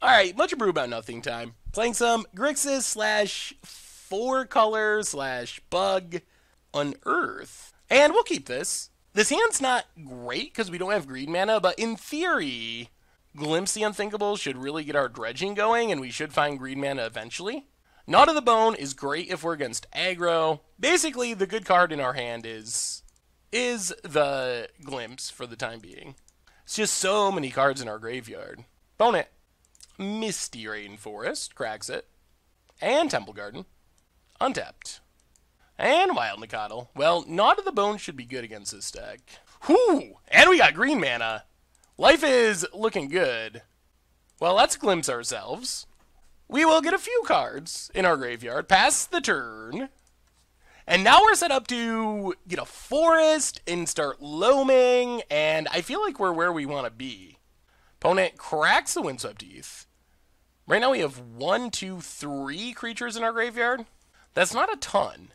Alright, much Abrew about nothing time. Playing some Grixis slash 4-color slash bug Unearth. And we'll keep this. This hand's not great because we don't have green mana, but in theory, Glimpse the Unthinkable should really get our dredging going, and we should find green mana eventually. Knot of the Bone is great if we're against aggro. Basically, the good card in our hand is the Glimpse for the time being. It's just so many cards in our graveyard. Bone it. Misty Rainforest, cracks it. And Temple Garden. Untapped. And Wild Nicottle. Well, Knot of the Bone should be good against this deck. Whoo! And we got green mana. Life is looking good. Well, let's glimpse ourselves. We will get a few cards in our graveyard. Pass the turn. And now we're set up to get a forest and start loaming. And I feel like we're where we want to be. Opponent cracks the Windswept Heath. Right now we have 1, 2, 3 creatures in our graveyard. That's not a ton.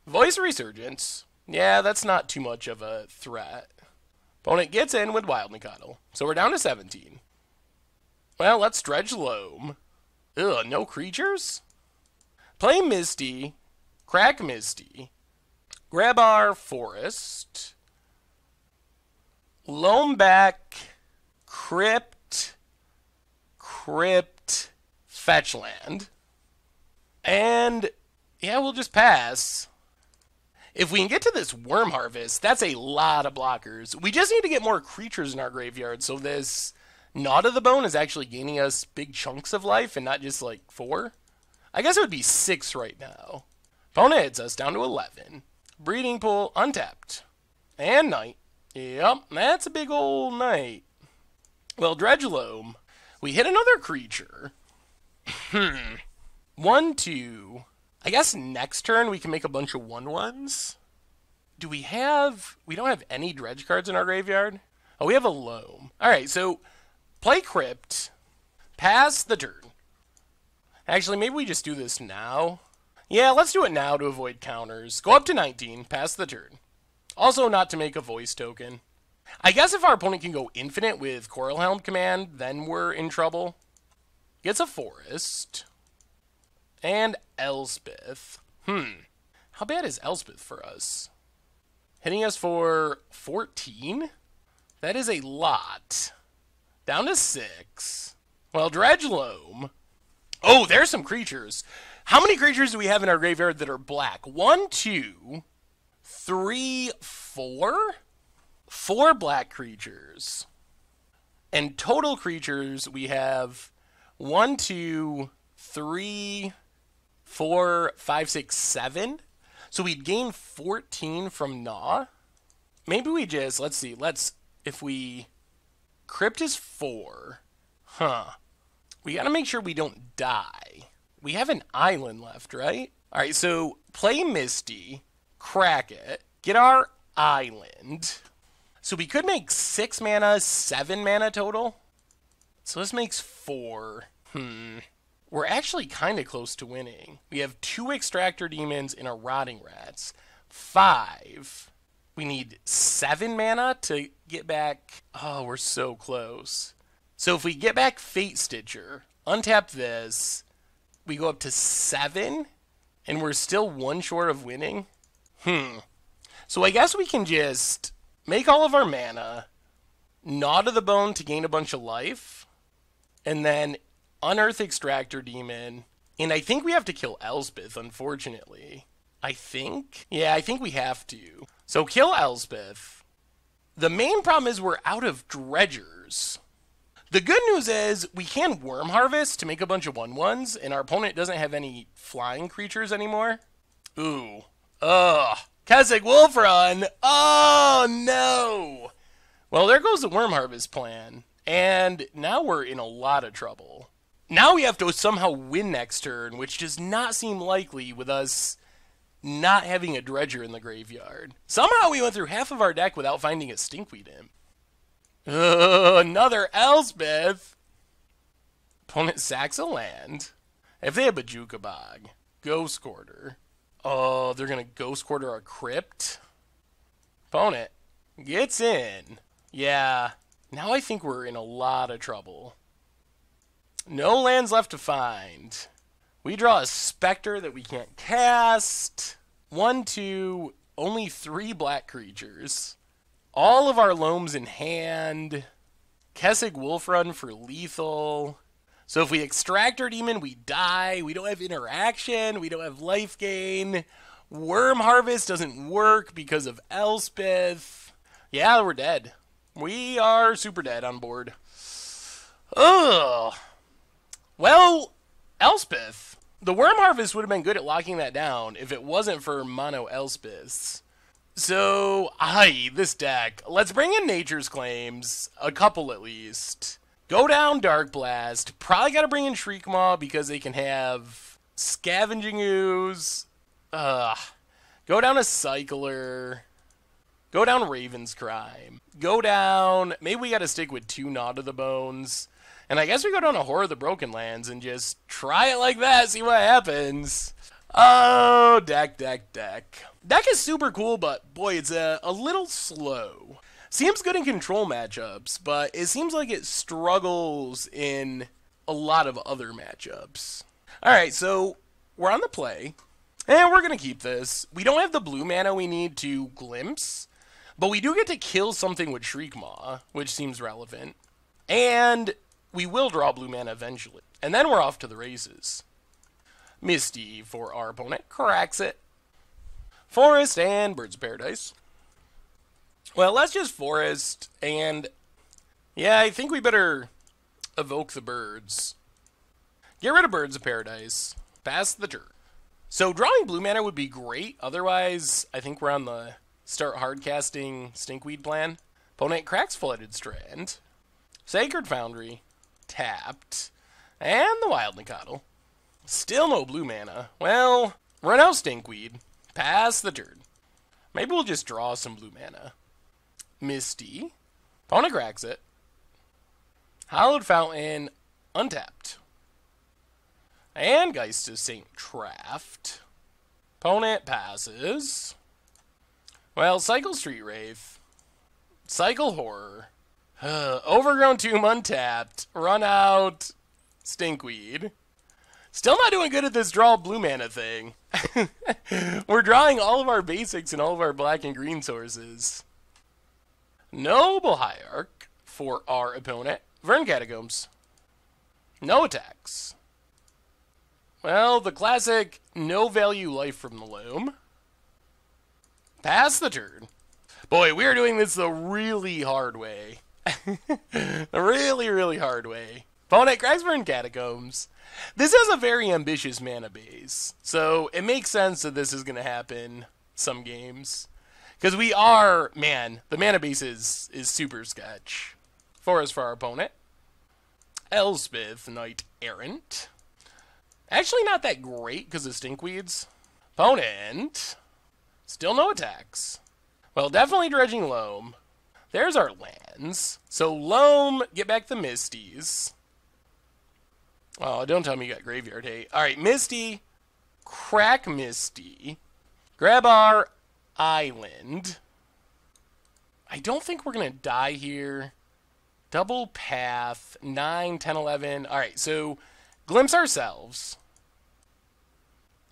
Voice Resurgence. Yeah, that's not too much of a threat. Opponent gets in with Wild Nicottle. So we're down to 17. Well, let's Dredge Loam. Ugh, no creatures? Play Misty. Crack Misty. Grab our Forest. Loam back. Crypt. Fetch land. And yeah, we'll just pass. If we can get to this Worm Harvest, that's a lot of blockers. We just need to get more creatures in our graveyard, so this Knot of the Bone is actually gaining us big chunks of life and not just like 4. I guess it would be 6 right now. Opponent hits us down to 11. Breeding Pool untapped. And Knight. Yep, that's a big old Knight. Well, Dredge Loam. We hit another creature. 1, 2. I guess next turn we can make a bunch of 1/1s. Do we have... We don't have any dredge cards in our graveyard? Oh, we have a Loam. Alright, so play Crypt. Pass the turn. Actually, maybe we just do this now. Yeah, let's do it now to avoid counters. Go up to 19. Pass the turn. Also not to make a voice token. I guess if our opponent can go infinite with Coralhelm command, then we're in trouble. Gets a forest. And Elspeth. How bad is Elspeth for us? Hitting us for 14? That is a lot. Down to 6. Well, Dredge Loam. Oh, there's some creatures. How many creatures do we have in our graveyard that are black? 1, 2, 3, 4? 4 black creatures. And total creatures, we have 1, 2, 3, 4, 5, 6, 7. So we'd gain 14 from Gnaw. Maybe we just, let's see, if we, Crypt is 4. We gotta make sure we don't die. We have an island left, right? Alright, so play Misty, crack it, get our island. So we could make 6 mana, 7 mana total. So this makes 4. We're actually kind of close to winning. We have 2 Extractor Demons and a Rotting Rats. 5. We need 7 mana to get back. Oh, we're so close. So if we get back Fate Stitcher, untap this, we go up to 7, and we're still 1 short of winning. So I guess we can just make all of our mana, Gnaw to the Bone to gain a bunch of life, and then Unearth Extractor Demon. And I think we have to kill Elspeth, unfortunately. I think? Yeah, I think we have to. So kill Elspeth. The main problem is we're out of dredgers. The good news is we can Worm Harvest to make a bunch of 1/1s, and our opponent doesn't have any flying creatures anymore. Ooh. Ugh. Keswick Wolf Run. Oh, no. Well, there goes the Worm Harvest plan. And now we're in a lot of trouble. Now we have to somehow win next turn, which does not seem likely with us not having a dredger in the graveyard. Somehow we went through half of our deck without finding a Stinkweed Imp. Another Elspeth. Opponent sacks a land. If they have Bajuka Bog, Ghost Quarter. Oh, they're going to Ghost Quarter our Crypt. Opponent gets in. Yeah, now I think we're in a lot of trouble. No lands left to find. We draw a Spectre that we can't cast. 1, 2, only 3 black creatures. All of our Loams in hand. Kessig Wolfrun for lethal. So if we Extractor Demon, we die. We don't have interaction. We don't have life gain. Worm Harvest doesn't work because of Elspeth. Yeah, we're dead. We are super dead on board. Ugh. Well, Elspeth. The Worm Harvest would have been good at locking that down if it wasn't for mono Elspeths. So, this deck. Let's bring in Nature's Claims. A couple at least. Go down Dark Blast. Probably got to bring in Shriekmaw because they can have Scavenging Ooze. Go down a Cycler. Go down Raven's Crime. Go down... Maybe we got to stick with 2 Gnaw to the Bones. And I guess we go down a Horror of the Broken Lands and just try it like that, see what happens. Oh, deck. Deck is super cool, but boy, it's a little slow. Seems good in control matchups, but it seems like it struggles in a lot of other matchups. Alright, so we're on the play, and we're going to keep this. We don't have the blue mana we need to Glimpse, but we do get to kill something with Shriekmaw, which seems relevant. And we will draw blue mana eventually. And then we're off to the races. Misty for our opponent. Cracks it. Forest and Birds of Paradise. Well, let's just Forest and... Yeah, I think we better evoke the birds. Get rid of Birds of Paradise. Pass the turn. So drawing blue mana would be great. Otherwise, I think we're on the start hardcasting Stinkweed plan. Opponent cracks Flooded Strand. Sacred Foundry. Tapped. And the Wild Nicottle. Still no blue mana. Well, run out Stinkweed. Pass the turn. Maybe we'll just draw some blue mana. Misty. Opponent cracks it. Hallowed Fountain. Untapped. And Geist of St. Traft. Opponent passes. Well, Cycle Street Wraith. Cycle Horror. Overgrown Tomb untapped. Run out. Stinkweed. Still not doing good at this draw blue mana thing. We're drawing all of our basics and all of our black and green sources. Noble Hierarch for our opponent. Vern Catacombs. No attacks. Well, the classic no value life from the loam. Pass the turn. Boy, we are doing this the really hard way. The really hard way. Opponent cracks Vern Catacombs. This is a very ambitious mana base, so it makes sense that this is going to happen some games. Because we are, man, the mana base is super sketch. Forest for our opponent. Elspeth, Knight-Errant. Actually not that great because of Stinkweeds. Opponent. Still no attacks. Well, definitely Dredging Loam. There's our lands. So Loam, get back the Misties. Oh, don't tell me you got Graveyard Hate. Alright, Misty. Crack Misty. Grab our Island. I don't think we're going to die here. Double Path. 9, 10, 11. Alright, so Glimpse ourselves.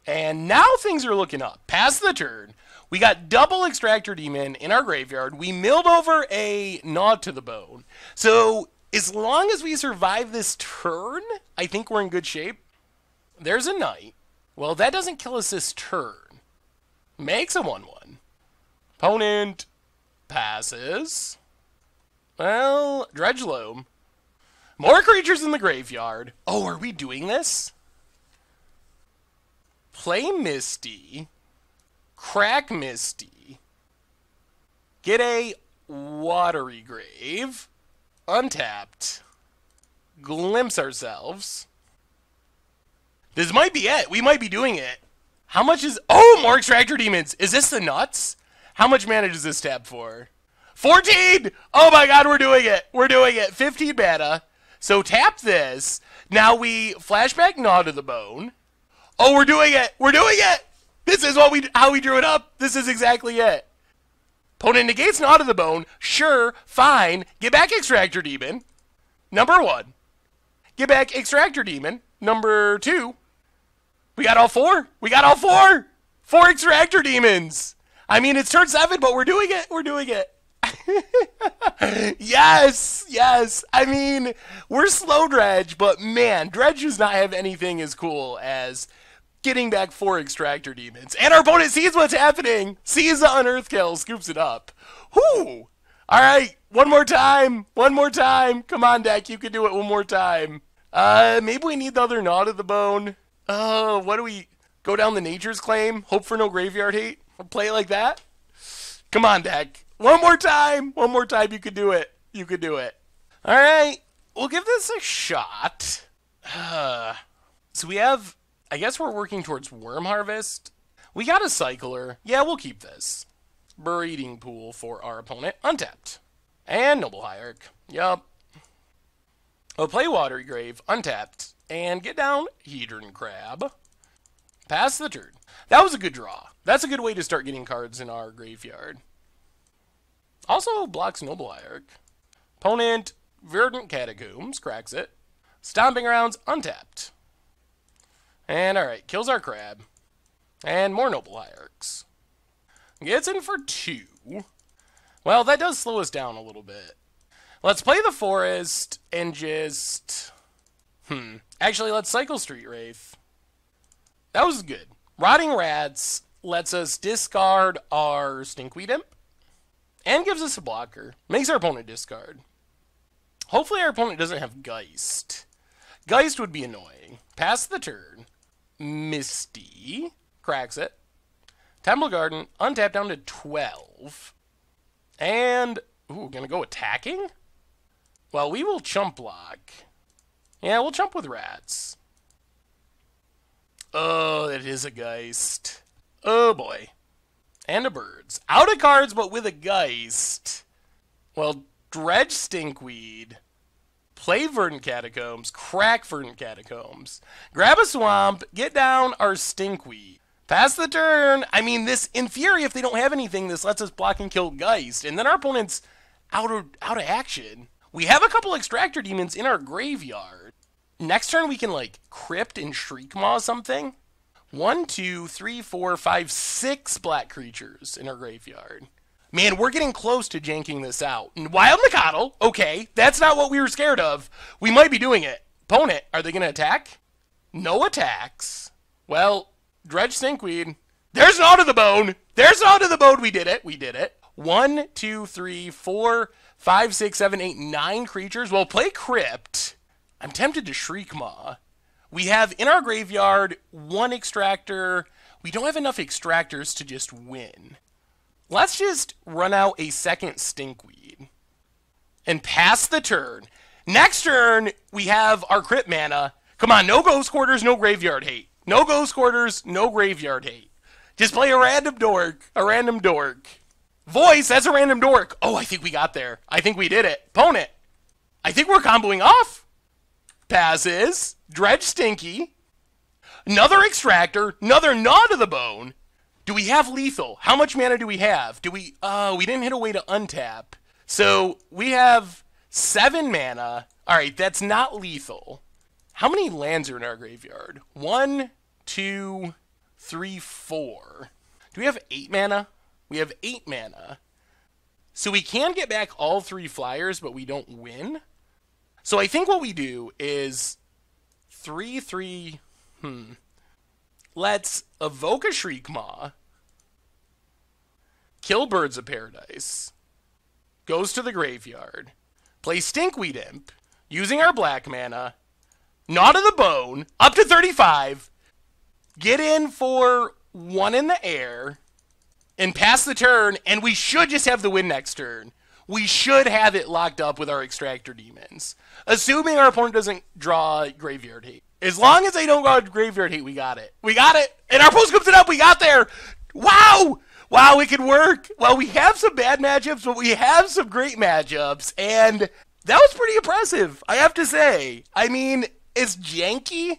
And now things are looking up. Pass the turn. We got double Extractor Demon in our graveyard. We milled over a Gnaw to the Bone. So as long as we survive this turn, I think we're in good shape. There's a Knight. Well, that doesn't kill us this turn. Makes a 1-1. Opponent passes. Well, Dredge Loam. More creatures in the graveyard. Oh, are we doing this? Play Misty. Crack Misty. Get a Watery Grave. Untapped. Glimpse ourselves. This might be it. We might be doing it. How much is... Oh, more Extractor Demons. Is this the nuts? How much mana does this tap for? 14! Oh my god, we're doing it. We're doing it. 15 mana. So tap this. Now we flashback Gnaw to the Bone. Oh, we're doing it. We're doing it. This is how we drew it up. This is exactly it. Opponent negates Gnaw to the Bone. Sure, fine. Get back Extractor Demon. Number 1. get back Extractor Demon. Number 2. We got all 4. We got all 4. 4 Extractor Demons. I mean, it's turn 7, but we're doing it. We're doing it. Yes, yes. I mean, we're slow Dredge, but man, Dredge does not have anything as cool as getting back 4 Extractor Demons. And our opponent sees what's happening, sees the Unearth kill, scoops it up. Whoo! All right, one more time. One more time. Come on, deck. You can do it one more time. Maybe we need the other Gnaw to the Bone. Oh, what do we... Go down the Nature's Claim? Hope for no graveyard hate? Play it like that? Come on, deck. One more time. One more time. You could do it. You could do it. All right. We'll give this a shot. So we have... I guess we're working towards Worm Harvest. We got a Cycler. Yeah, we'll keep this. Breeding Pool for our opponent. Untapped. And Noble Hierarch. Yup. We'll play Watery Grave. Untapped. And get down Hedron Crab. Pass the turn. That was a good draw. That's a good way to start getting cards in our graveyard. Also blocks Noble Hierarch. Opponent, Verdant Catacombs, cracks it. Stomping Grounds, untapped. And alright, kills our crab. And more Noble Hierarchs. Gets in for 2. Well, that does slow us down a little bit. Let's play the Forest and just... Actually, let's cycle Street Wraith. That was good. Rotting Rats lets us discard our Stinkweed Imp and gives us a blocker. Makes our opponent discard. Hopefully our opponent doesn't have Geist. Geist would be annoying. Pass the turn. Misty. Cracks it. Temple Garden. Untap down to 12. And... Ooh, gonna go attacking? Well, we will chump block. Yeah, we'll chump with Rats. Oh, that is a Geist. Oh, boy. And a Birds. Out of cards, but with a Geist. Well, Dredge Stinkweed. Play Verdant Catacombs. Crack Verdant Catacombs. Grab a Swamp. Get down our Stinkweed. Pass the turn. I mean, this, in theory, if they don't have anything, this lets us block and kill Geist. And then our opponent's out of action. We have a couple Extractor Demons in our graveyard. Next turn, we can, like, Crypt and Shriekmaw something. 1, 2, 3, 4, 5, 6 black creatures in our graveyard. Man, we're getting close to janking this out. And Wild Mikado, okay, that's not what we were scared of. We might be doing it. Opponent, are they going to attack? No attacks. Well, Dredge Stinkweed. There's an Gnaw to the Bone. There's an Gnaw to the Bone. We did it. We did it. 1, 2, 3, 4, 5, 6, 7, 8, 9 creatures. Well, play Crypt. I'm tempted to Shriekmaw. We have in our graveyard 1 Extractor. We don't have enough Extractors to just win. Let's just run out a second Stinkweed. And pass the turn. Next turn, we have our Crypt mana. Come on, no Ghost Quarters, no Graveyard Hate. No Ghost Quarters, no Graveyard Hate. Just play a random dork. A random dork. Voice, that's a random dork. Oh, I think we got there. I think we did it. Opponent. I think we're comboing off. Passes. Dredge Stinky. Another Extractor. Another Gnaw to the Bone. Do we have lethal? How much mana do we have? Do we... we didn't hit a way to untap. So, we have 7 mana. Alright, that's not lethal. How many lands are in our graveyard? 1, 2, 3, 4. Do we have 8 mana? We have 8 mana. So we can get back all 3 flyers, but we don't win. So I think what we do is 3, 3, Let's evoke a Shriekmaw. Kill Birds of Paradise. Goes to the graveyard. Play Stinkweed Imp. Using our black mana. Gnaw to the Bone. Up to 35. Get in for 1 in the air. And pass the turn. And we should just have the win next turn. We should have it locked up with our Extractor Demons. Assuming our opponent doesn't draw Graveyard Hate. As long as they don't draw Graveyard Hate, we got it. We got it! And our opponent scoops it up! We got there! Wow! Wow, it could work! Well, we have some bad matchups, but we have some great matchups. And that was pretty impressive, I have to say. I mean, it's janky,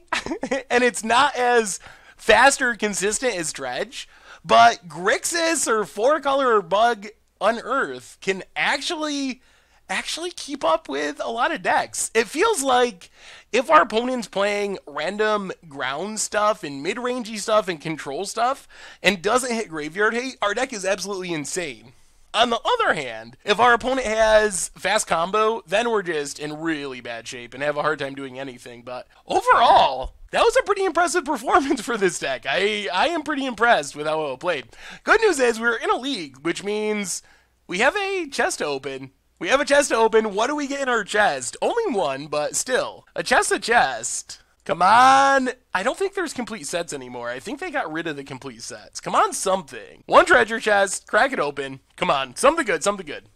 and it's not as fast or consistent as Dredge. But Grixis or 4-color or Bug Unearth can actually actually keep up with a lot of decks. It feels like if our opponent's playing random ground stuff and mid-rangey stuff and control stuff and doesn't hit graveyard hate, our deck is absolutely insane. On the other hand, if our opponent has fast combo, then we're just in really bad shape and have a hard time doing anything. But overall, that was a pretty impressive performance for this deck. I am pretty impressed with how well it played. Good news is we're in a league, which means we have a chest to open. We have a chest to open. What do we get in our chest? Only one, but still. A chest. Come on. I don't think there's complete sets anymore. I think they got rid of the complete sets. Come on, something. One treasure chest. Crack it open. Come on. Something good.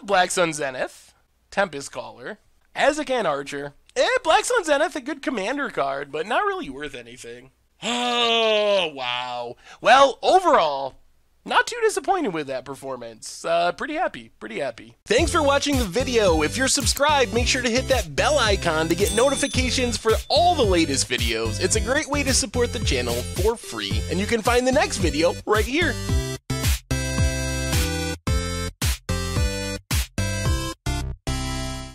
Black Sun Zenith. Tempest Caller. Azekhan Archer. Black Sun Zenith, a good commander card, but not really worth anything. Oh, wow. Well, overall, not too disappointed with that performance. Pretty happy. Thanks for watching the video. If you're subscribed, make sure to hit that bell icon to get notifications for all the latest videos. It's a great way to support the channel for free, and you can find the next video right here.